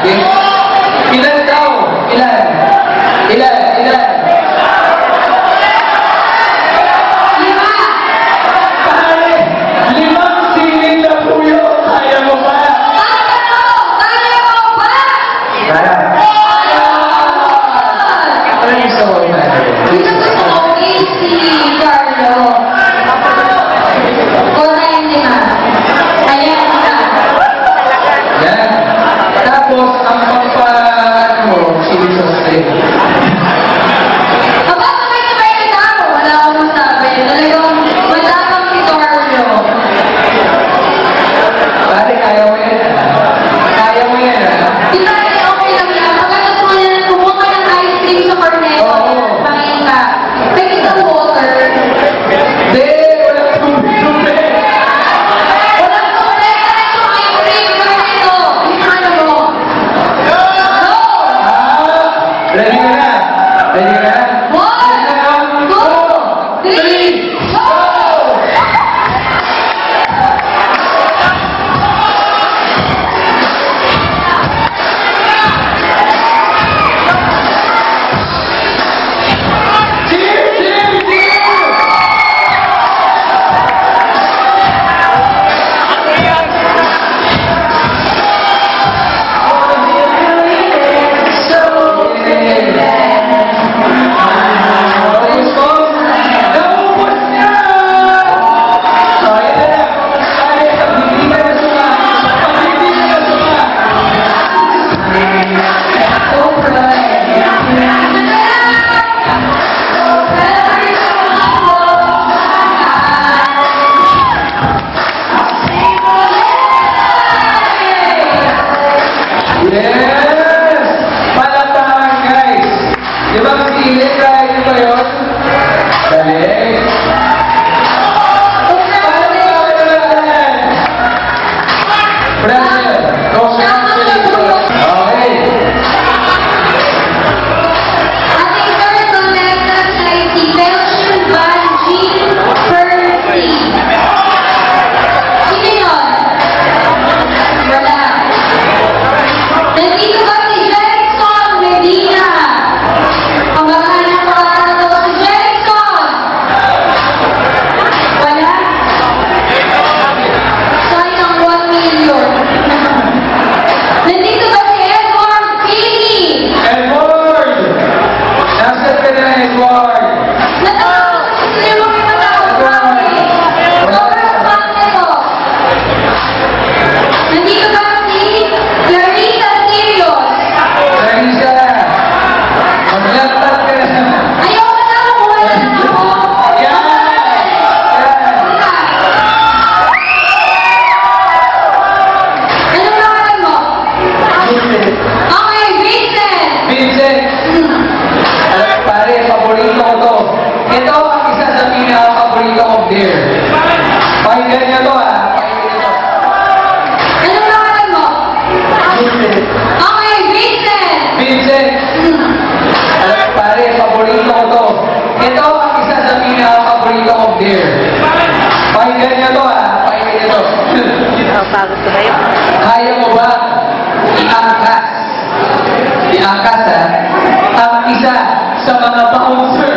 Ilan daw? Ilan? Ilan? Ilan? 5. Pare, 5 siling na puyo. Kaya mo ba? Kaya mo ba? Kaya. Ano yung gusto mo inahin? Gusto ko si Carlo. Kunain niya. Ayan ka. Yan. Tapos, ang pampaan mo, chili sauce din. Aba, sabay-sabay na ako. Wala akong masabi. Talagang matapang si Carlo. Pare, kaya mo yan. Kaya mo yan, ha? Kita okay lang yan. Pagkatapos mo yan, kumuha ka ng ice cream sa cornetto. Oo. Pangin ka. Pwede kang water. Hindi, walang tubig-tubig. Walang tubig. Ito, ice cream. Cornetto. Ano mo? Go! Ready ka na? Ready ka na? 1, 2, 3, go! Cheer! Cheer! Cheer! Naubos niya! So, ayan na. Pare, pag hindi ka na suma. Pag hindi ka na suma. Yes! Palakpakan, guys! Di ba kasi try nyo ba yun? Dali! Palakpakan na natin! Brother, congratulations! Okay! Ating third contestant ay si Belgian Van Jean Percy. Sino yun? Wala. Nandito ba si Jerickson Medina? Ang babae ng makakatawa si Jerickson. Wala. Sayang 1 million. Nandito ba si Edward Pini? Edward! Nasaan ka na, Edward? Natawag ko si Sir Romy Matawag. Sobrang bang nito. Nandito ba si Clarissa Sirios? Clarissa! Maglaktat ka na! Ayoko na ako. Wala na ako. Yan! Anong pangalan mo? Okay, Vincent. Vincent! Pare, paborito ko to. Ito ang isa sa pinaka-paborito kong beer. Pakinggan niyo to, ha? Pakinggan niyo to. Anong pangalan mo? Okay, Vincent. Vincent! Pare, paborito ko to. Ito ang isa sa pinaka-paborito kong beer. Pakinggan niyo to, ha? Pakinggan niyo to. Pagod ko ba yun? Kaya mo ba iangkas? Iangkas, ha? Ang isa sa mga bouncer.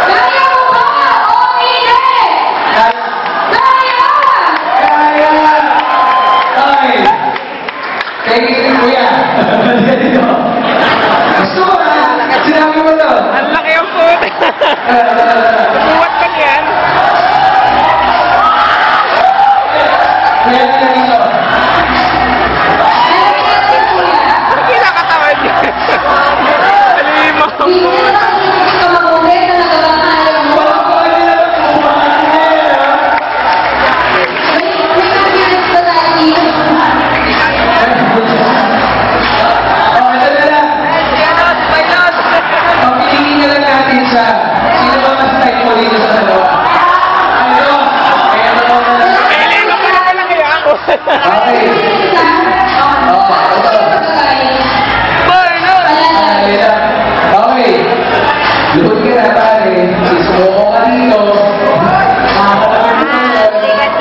Kaya mo ba? O hindi? Kaya! Kaya! Ay! Thank you, kuya. Gusto mo na? Sinabi mo to. Ang laki ang food! Buwat ba yan? Kuya na dito. Meron natin kuya. Ang kinakatawan niya. Alimaw mo. Hindi na lang ka mag-uwi na nagabakalan mo. Palakpakan nila ng kumain, ha? May kanya ba tayo dito? Oh, ito na lang. Pilot! Pilot! Papilingin na lang natin siya. Sino ba mas type mo dito sa dalawa? Ano? Kaya naman na. Pili mo ko na lang kaya ako. Okay. Pilot! Okay. Luhod ka na, pare. Sisuko ka dito. Sikat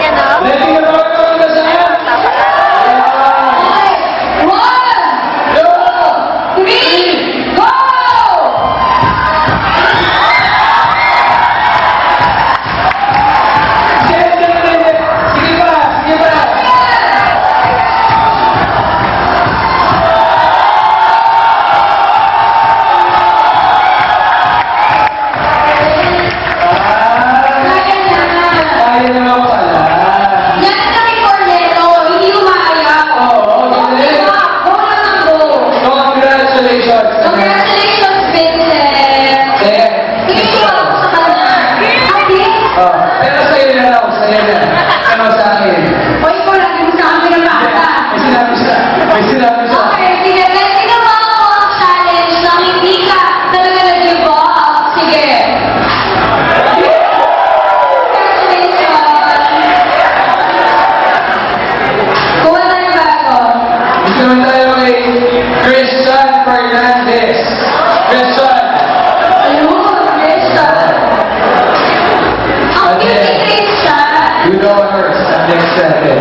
natin.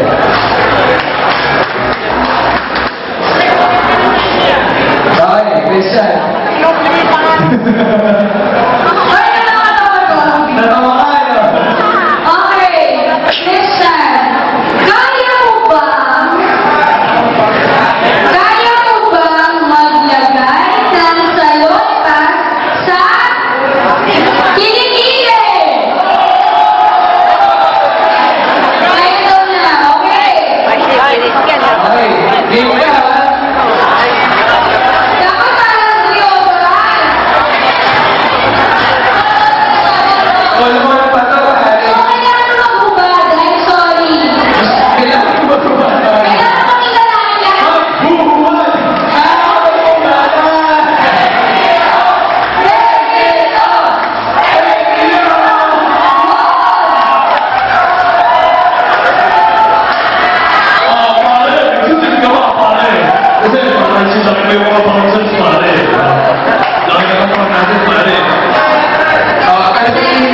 Okay, Christian. Ay, nakakatawa ko. Natawa ka, no? Okay, Christian. Kaya mo bang maglagay ng salonpas sa kilikili? Kaya daw na, okay? Okay, game ka, ha? Dapat parang deodorant. Wala mo na pa ito, pare. Okay, kailangan mo magbubad. I'm sorry. Kailangan mo ba tumatawa? Kailangan mo kilalanin yan. Buwan!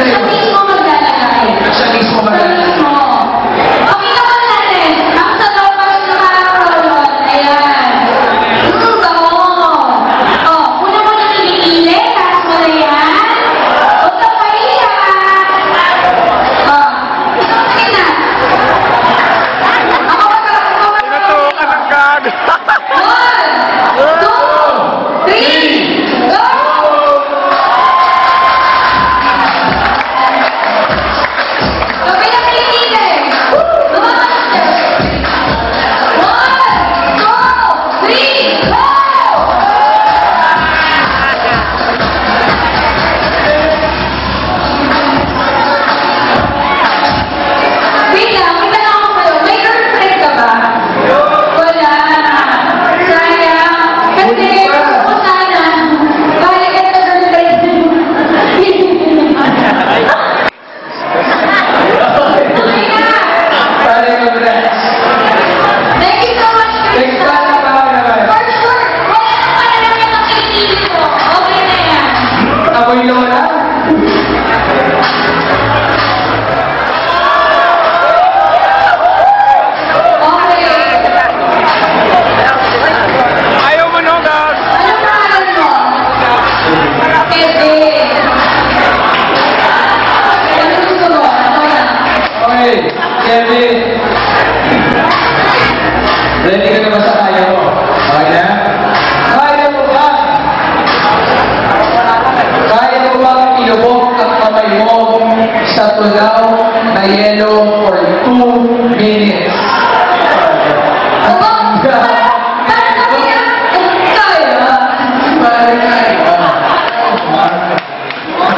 Siya mismo maglalagay. Siya mismo Siya mismo. Okay naman natin. Ang salonpas na kakaroon. Ayan. Bango. Oh, una mo na kilikili. Taas mo na yan. Huwag kang mahiya. Oh. Sige na. Ako Tinutukan ng gag. 1, 2, 3, go! Sabi na kilikili. Lumakas. 1, 2, 3, go! Wait lang, may tanong ako sa'yo. May girlfriend ka ba? Wala. Sayang. Kasi gusto ko sana. Balikan sa girlfriend. Okay na. Pare, congrats. Thank you so much, Next Krista. time, tama naman. For sure. Wala na pala namin ang kilikili ko. Okay na yan. Amoy lola. Okay. Ayaw mo no, gag. Ano pangalan mo? Kevin. Ano gusto mo? Ako na. Okay, Kevin. Ready ka na ba sa kaya mo? Okay na? Kaya mo ba? Kaya mo ba ilubog ang kamay mo sa tulaw na yelo for 2 minutes? Aba, parang kami na. Kaya. Pare, kaya.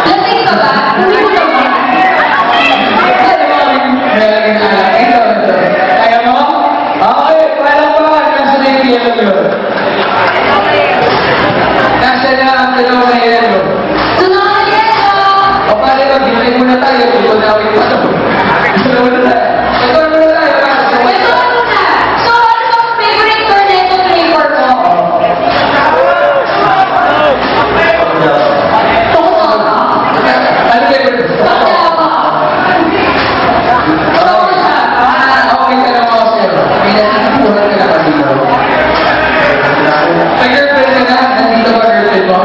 Lasing ka ba? Hindi mo naman. Kaya mo? Okay, wala pa. Nasa na yung yelo yun. Nasa na ang tulaw na yelo. Sunod yan, oh. O pare, magbibigay muna tayo. Ito na ako yung pato. Ito na muna tayo. Ito na muna tayo. Ito ano na. So, ano bang favorite cornetto flavor mo? Tungkol ka? Ano ba yun? Bakla ba? Tungkol siya. Okay ka naman ako sa'yo. May natipunan ka na kasi mo. May girlfriend ka na? Nandito ba girlfriend mo?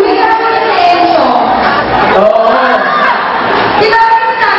May kasama na si Enzo. Oo. Di ba rin na?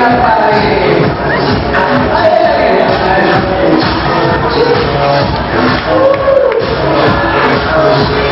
Pilipinas, pare. Ay,